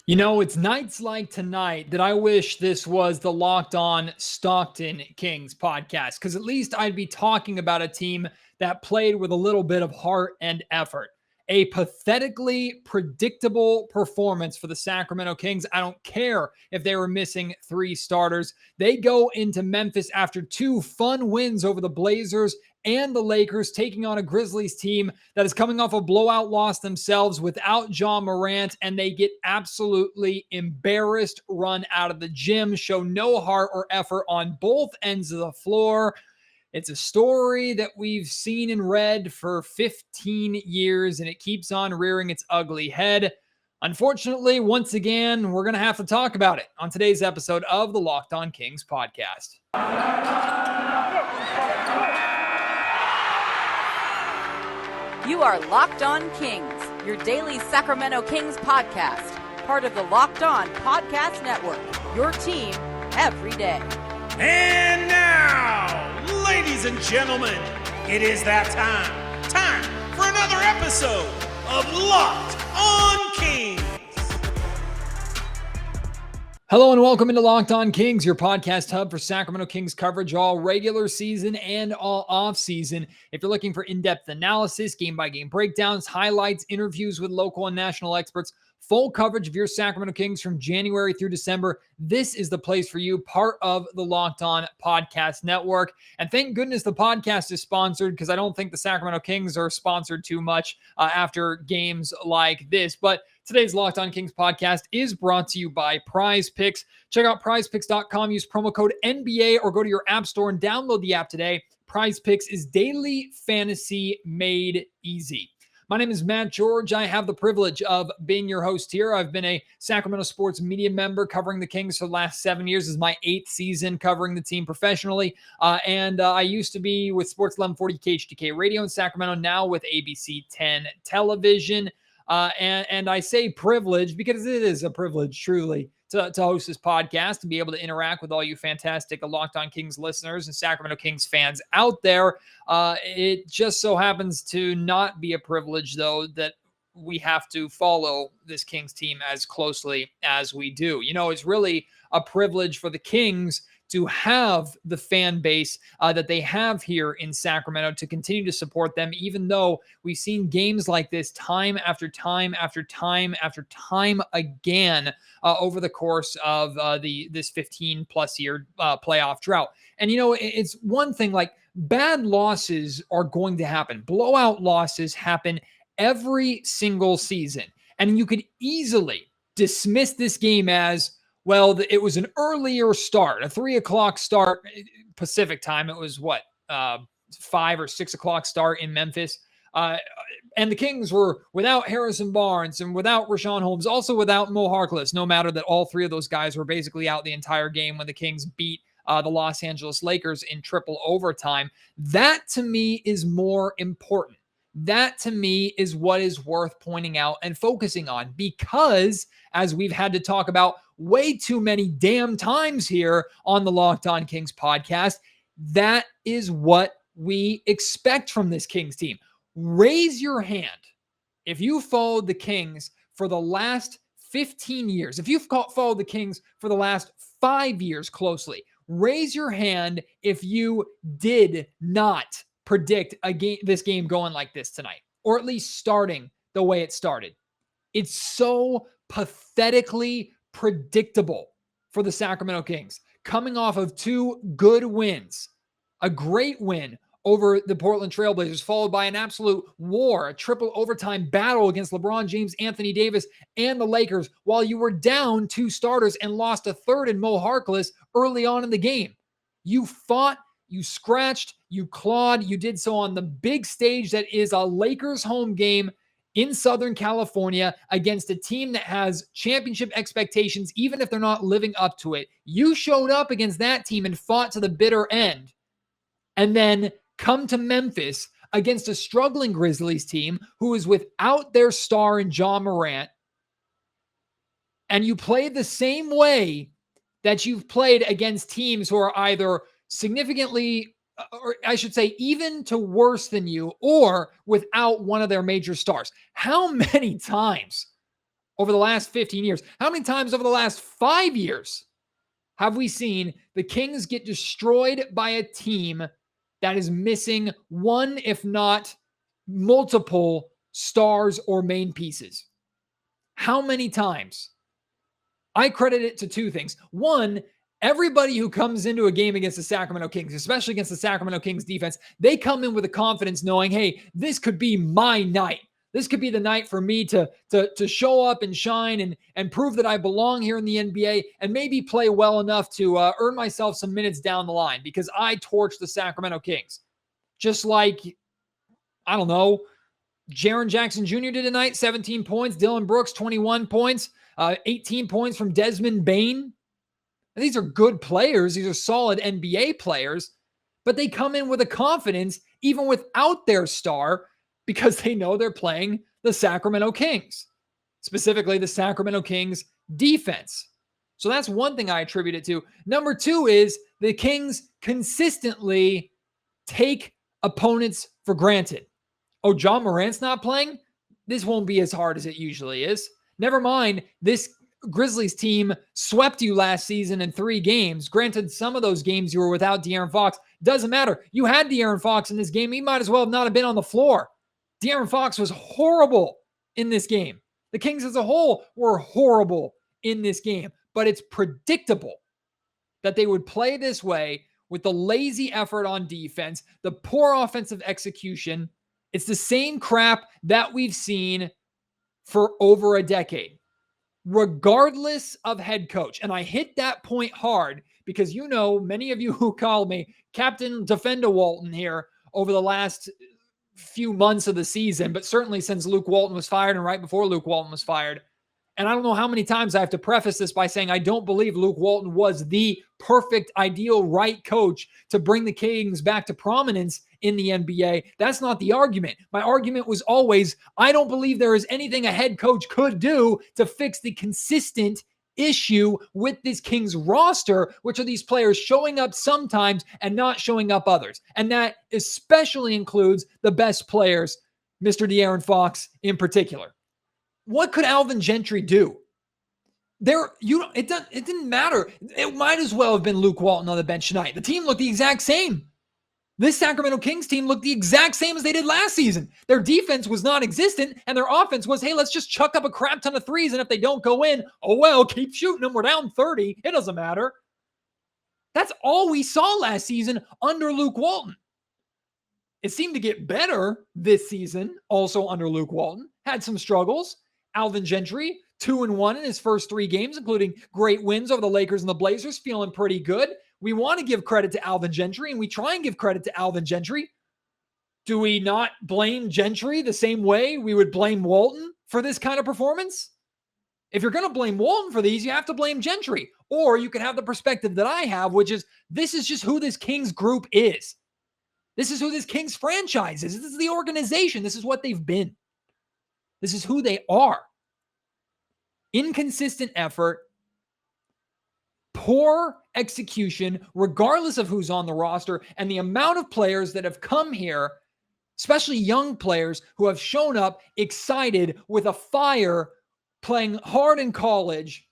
You know, it's nights like tonight that I wish this was the Locked On Stockton Kings podcast, because at least I'd be talking about a team that played with a little bit of heart and effort. A pathetically predictable performance for the Sacramento Kings. I don't care if they were missing three starters. They go into Memphis after two fun wins over the Blazers and the Lakers, taking on a Grizzlies team that is coming off a blowout loss themselves without Ja Morant, and they get absolutely embarrassed, run out of the gym, show no heart or effort on both ends of the floor. It's a story that we've seen and read for 15 years, and it keeps on rearing its ugly head. Unfortunately, once again, we're going to have to talk about it on today's episode of the Locked On Kings podcast. You are Locked On Kings, your daily Sacramento Kings podcast, part of the Locked On Podcast Network, your team every day. And now, ladies and gentlemen, it is that time for another episode of Locked On Kings. Hello and welcome into Locked On Kings, your podcast hub for Sacramento Kings coverage all regular season and all off season. If you're looking for in-depth analysis, game-by-game breakdowns, highlights, interviews with local and national experts, full coverage of your Sacramento Kings from January through December, this is the place for you, part of the Locked On Podcast Network. And thank goodness the podcast is sponsored, because I don't think the Sacramento Kings are sponsored too much after games like this. But today's Locked On Kings podcast is brought to you by Prize Picks. Check out prizepicks.com, use promo code NBA, or go to your app store and download the app today. Prize Picks is daily fantasy made easy. My name is Matt George. I have the privilege of being your host here. I've been a Sacramento sports media member covering the Kings for the last 7 years. This is my 8th season covering the team professionally. And I used to be with Sports 1140 KHTK Radio in Sacramento, now with ABC 10 Television. And I say privilege because it is a privilege, truly, to host this podcast and be able to interact with all you fantastic Locked On Kings listeners and Sacramento Kings fans out there. It just so happens to not be a privilege, though, that we have to follow this Kings team as closely as we do. You know, it's really a privilege for the Kings to have the fan base that they have here in Sacramento, to continue to support them, even though we've seen games like this time after time after time after time again over the course of this 15 plus year playoff drought. And, you know, it's one thing, like, bad losses are going to happen. Blowout losses happen every single season. And you could easily dismiss this game as, well, it was an earlier start, a 3 o'clock start Pacific time. It was 5 or 6 o'clock start in Memphis. And the Kings were without Harrison Barnes and without Richaun Holmes, also without Mo Harkless, no matter that all three of those guys were basically out the entire game when the Kings beat the Los Angeles Lakers in triple overtime. That, to me, is more important. That, to me, is what is worth pointing out and focusing on, because, as we've had to talk about way too many damn times here on the Locked On Kings podcast, that is what we expect from this Kings team. Raise your hand if you followed the Kings for the last 15 years, if you've followed the Kings for the last 5 years closely. Raise your hand if you did not predict this game going like this tonight, or at least starting the way it started. It's so pathetically predictable for the Sacramento Kings, coming off of two good wins, a great win over the Portland Trailblazers, followed by an absolute war, a triple overtime battle against LeBron James, Anthony Davis, and the Lakers, while you were down 2 starters and lost a third in Mo Harkless early on in the game. You fought, you scratched, you clawed, you did so on the big stage that is a Lakers home game in Southern California against a team that has championship expectations, even if they're not living up to it. You showed up against that team and fought to the bitter end, and then come to Memphis against a struggling Grizzlies team who is without their star in Ja Morant, and you play the same way that you've played against teams who are either significantly, or I should say, even to worse than you, or without one of their major stars. How many times over the last 15 years? How many times over the last 5 years have we seen the Kings get destroyed by a team that is missing one, if not multiple stars or main pieces? How many times? I credit it to two things. One, everybody who comes into a game against the Sacramento Kings, especially against the Sacramento Kings defense, they come in with a confidence knowing, hey, this could be my night. This could be the night for me to show up and shine and prove that I belong here in the NBA and maybe play well enough to earn myself some minutes down the line because I torched the Sacramento Kings. Just like, I don't know, Jaren Jackson Jr. did tonight, 17 points. Dylan Brooks, 21 points. 18 points from Desmond Bane. And these are good players. These are solid NBA players. But they come in with a confidence even without their star because they know they're playing the Sacramento Kings, specifically the Sacramento Kings defense. So that's one thing I attribute it to. Number two is the Kings consistently take opponents for granted. Oh, Ja Morant's not playing? This won't be as hard as it usually is. Never mind, this Grizzlies team swept you last season in 3 games. Granted, some of those games you were without De'Aaron Fox. Doesn't matter. You had De'Aaron Fox in this game. He might as well not have been on the floor. De'Aaron Fox was horrible in this game. The Kings as a whole were horrible in this game. But it's predictable that they would play this way with the lazy effort on defense, the poor offensive execution. It's the same crap that we've seen for over a decade, regardless of head coach. And I hit that point hard because, you know, many of you who called me Captain Defender Walton here over the last few months of the season, but certainly since Luke Walton was fired and right before Luke Walton was fired. And I don't know how many times I have to preface this by saying I don't believe Luke Walton was the perfect, ideal, right coach to bring the Kings back to prominence in the NBA. That's not the argument. My argument was always, I don't believe there is anything a head coach could do to fix the consistent issue with this Kings roster, which are these players showing up sometimes and not showing up others. And that especially includes the best players, Mr. De'Aaron Fox in particular. What could Alvin Gentry do? It didn't matter. It might as well have been Luke Walton on the bench tonight. The team looked the exact same. This Sacramento Kings team looked the exact same as they did last season. Their defense was non-existent, and their offense was, hey, let's just chuck up a crap ton of threes, and if they don't go in, oh well, keep shooting them. We're down 30. It doesn't matter. That's all we saw last season under Luke Walton. It seemed to get better this season, also under Luke Walton. Had some struggles. Alvin Gentry, 2-1 in his first 3 games, including great wins over the Lakers and the Blazers, feeling pretty good. We want to give credit to Alvin Gentry, and we try and give credit to Alvin Gentry. Do we not blame Gentry the same way we would blame Walton for this kind of performance? If you're going to blame Walton for these, you have to blame Gentry. Or you can have the perspective that I have, which is this is just who this Kings group is. This is who this Kings franchise is. This is the organization. This is what they've been. This is who they are. Inconsistent effort, poor execution, regardless of who's on the roster, and the amount of players that have come here, especially young players who have shown up excited with a fire, playing hard in college,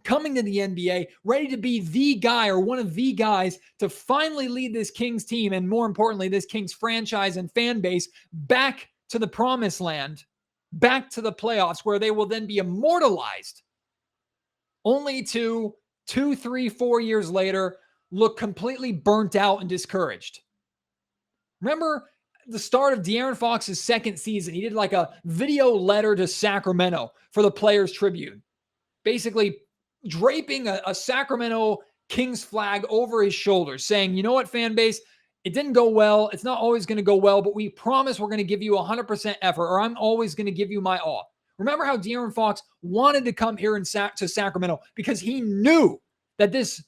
coming to the NBA, ready to be the guy or one of the guys to finally lead this Kings team, and more importantly, this Kings franchise and fan base back to the promised land, back to the playoffs, where they will then be immortalized, only to 2, 3, 4 years later, look completely burnt out and discouraged. Remember the start of De'Aaron Fox's second season? He did like a video letter to Sacramento for the Players Tribune, basically draping a Sacramento Kings flag over his shoulders, saying, you know what, fan base, it didn't go well. It's not always going to go well, but we promise we're going to give you 100% effort, or I'm always going to give you my all. Remember how De'Aaron Fox wanted to come here to Sacramento because he knew that this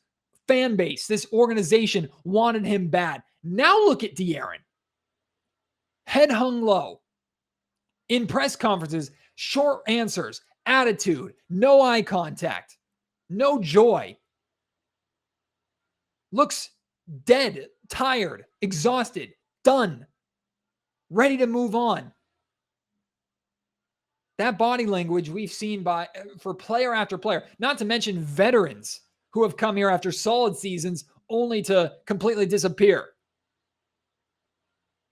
fan base, this organization wanted him bad. Now look at De'Aaron. Head hung low. In press conferences, short answers, attitude, no eye contact, no joy. Looks dead, tired, exhausted, done, ready to move on. That body language we've seen for player after player, not to mention veterans who have come here after solid seasons only to completely disappear.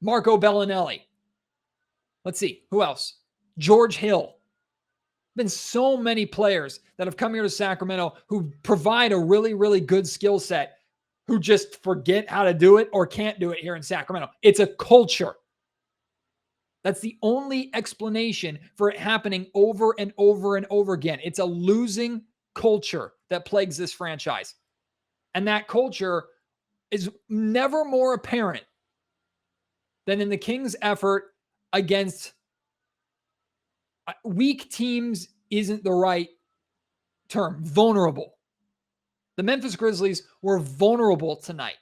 Marco Bellinelli. Let's see, who else? George Hill. Been so many players that have come here to Sacramento who provide a really, really good skill set who just forget how to do it or can't do it here in Sacramento. It's a culture. That's the only explanation for it happening over and over and over again. It's a losing culture that plagues this franchise. And that culture is never more apparent than in the Kings' effort against weak teams isn't the right term. Vulnerable. The Memphis Grizzlies were vulnerable tonight.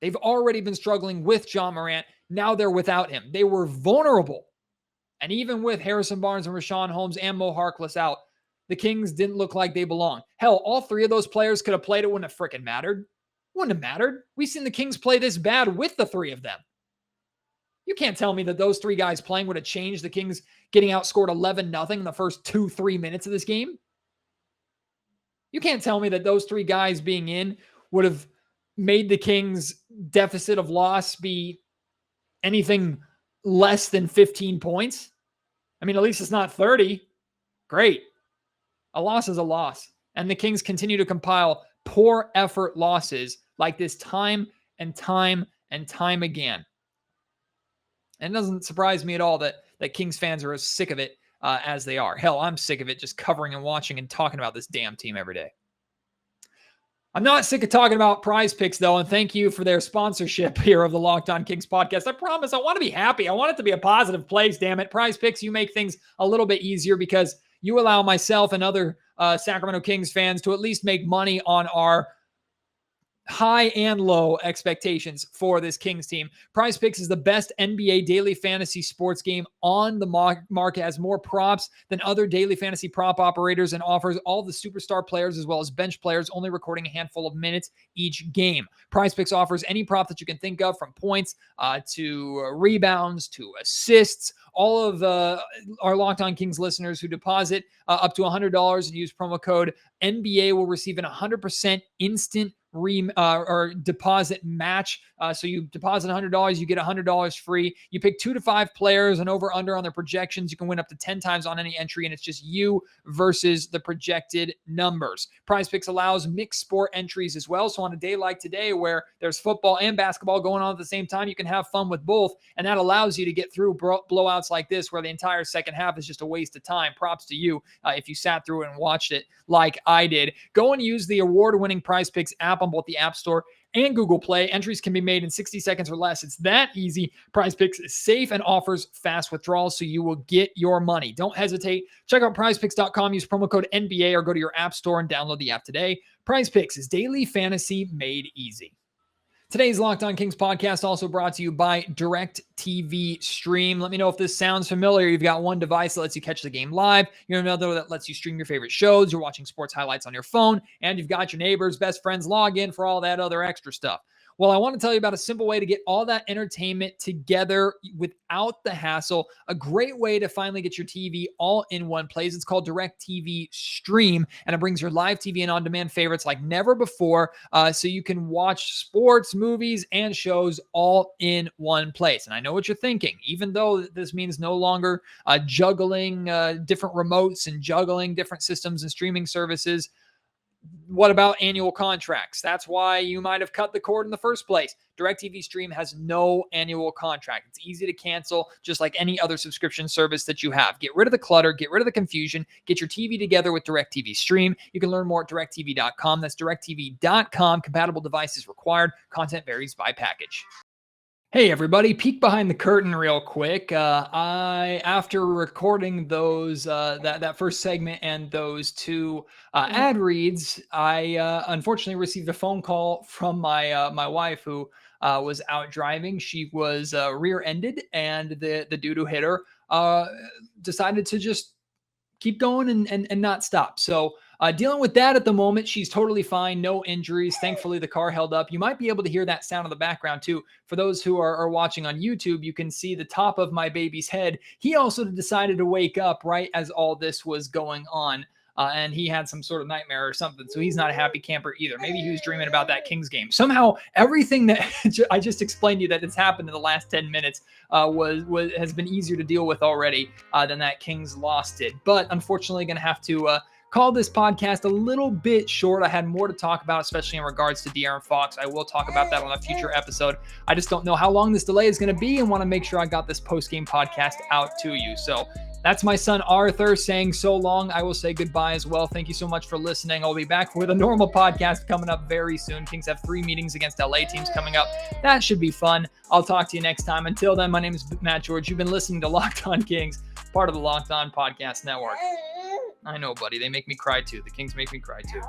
They've already been struggling with Ja Morant. Now they're without him. They were vulnerable. And even with Harrison Barnes and Rashawn Holmes and Mo Harkless out, the Kings didn't look like they belonged. Hell, all three of those players could have played. It wouldn't have freaking mattered. Wouldn't have mattered. We've seen the Kings play this bad with the three of them. You can't tell me that those three guys playing would have changed the Kings getting outscored 11-0 in the first 2-3 minutes of this game. You can't tell me that those three guys being in would have made the Kings' deficit of loss be anything less than 15 points. I mean, at least it's not 30. Great. A loss is a loss. And the Kings continue to compile poor effort losses like this time and time and time again. And it doesn't surprise me at all that Kings fans are as sick of it as they are. Hell, I'm sick of it just covering and watching and talking about this damn team every day. I'm not sick of talking about Prize Picks, though, and thank you for their sponsorship here of the Locked On Kings podcast. I promise I want to be happy. I want it to be a positive place, damn it. Prize Picks, you make things a little bit easier because you allow myself and other Sacramento Kings fans to at least make money on our high and low expectations for this Kings team. Prize Picks is the best NBA daily fantasy sports game on the market. Has more props than other daily fantasy prop operators and offers all the superstar players as well as bench players, only recording a handful of minutes each game. Prize Picks offers any prop that you can think of, from points to rebounds to assists. All of our Locked On Kings listeners who deposit up to $100 and use promo code NBA will receive an 100% instant or deposit match. So you deposit $100, you get $100 free. You pick 2 to 5 players and over under on their projections. You can win up to 10 times on any entry, and it's just you versus the projected numbers. Prize Picks allows mixed sport entries as well. So on a day like today where there's football and basketball going on at the same time, you can have fun with both, and that allows you to get through blowouts like this where the entire second half is just a waste of time. Props to you if you sat through it and watched it like I did. Go and use the award-winning Prize Picks app on both the App Store and Google Play. Entries can be made in 60 seconds or less. It's that easy. Prize Picks is safe and offers fast withdrawals, so you will get your money. Don't hesitate. Check out prizepicks.com. Use promo code NBA or go to your App Store and download the app today. Prize Picks is daily fantasy made easy. Today's Locked On Kings podcast also brought to you by DirecTV Stream. Let me know if this sounds familiar. You've got one device that lets you catch the game live. You have another that lets you stream your favorite shows. You're watching sports highlights on your phone, and you've got your neighbors, best friends log in for all that other extra stuff. Well, I want to tell you about a simple way to get all that entertainment together without the hassle. A great way to finally get your TV all in one place. It's called DirecTV Stream, and it brings your live TV and on-demand favorites like never before, so you can watch sports, movies, and shows all in one place. And I know what you're thinking. Even though this means no longer juggling different remotes and juggling different systems and streaming services, what about annual contracts? That's why you might have cut the cord in the first place. DirecTV Stream has no annual contract. It's easy to cancel, just like any other subscription service that you have. Get rid of the clutter, get rid of the confusion, get your TV together with DirecTV Stream. You can learn more at directtv.com. That's directtv.com. Compatible devices required. Content varies by package. Hey everybody, peek behind the curtain real quick. After recording those that first segment and those two ad reads, I unfortunately received a phone call from my wife who was out driving. She was rear-ended, and the dude who hit her decided to just keep going and not stop. So Dealing with that at the moment. She's totally fine. No injuries. Thankfully, the car held up. You might be able to hear that sound in the background too. For those who are watching on YouTube, you can see the top of my baby's head. He also decided to wake up right as all this was going on. And he had some sort of nightmare or something. So he's not a happy camper either. Maybe he was dreaming about that Kings game. Somehow, everything that I just explained to you that has happened in the last 10 minutes has been easier to deal with already than that Kings loss did. But unfortunately, going to have to call this podcast a little bit short. I had more to talk about, especially in regards to De'Aaron Fox. I will talk about that on a future episode. I just don't know how long this delay is going to be and want to make sure I got this post-game podcast out to you. So that's my son Arthur saying so long. I will say goodbye as well. Thank you so much for listening. I'll be back with a normal podcast coming up very soon. Kings have 3 meetings against LA teams coming up. That should be fun. I'll talk to you next time. Until then, my name is Matt George. You've been listening to Locked On Kings, part of the Locked On Podcast Network. I know, buddy. They make me cry too. The Kings make me cry too.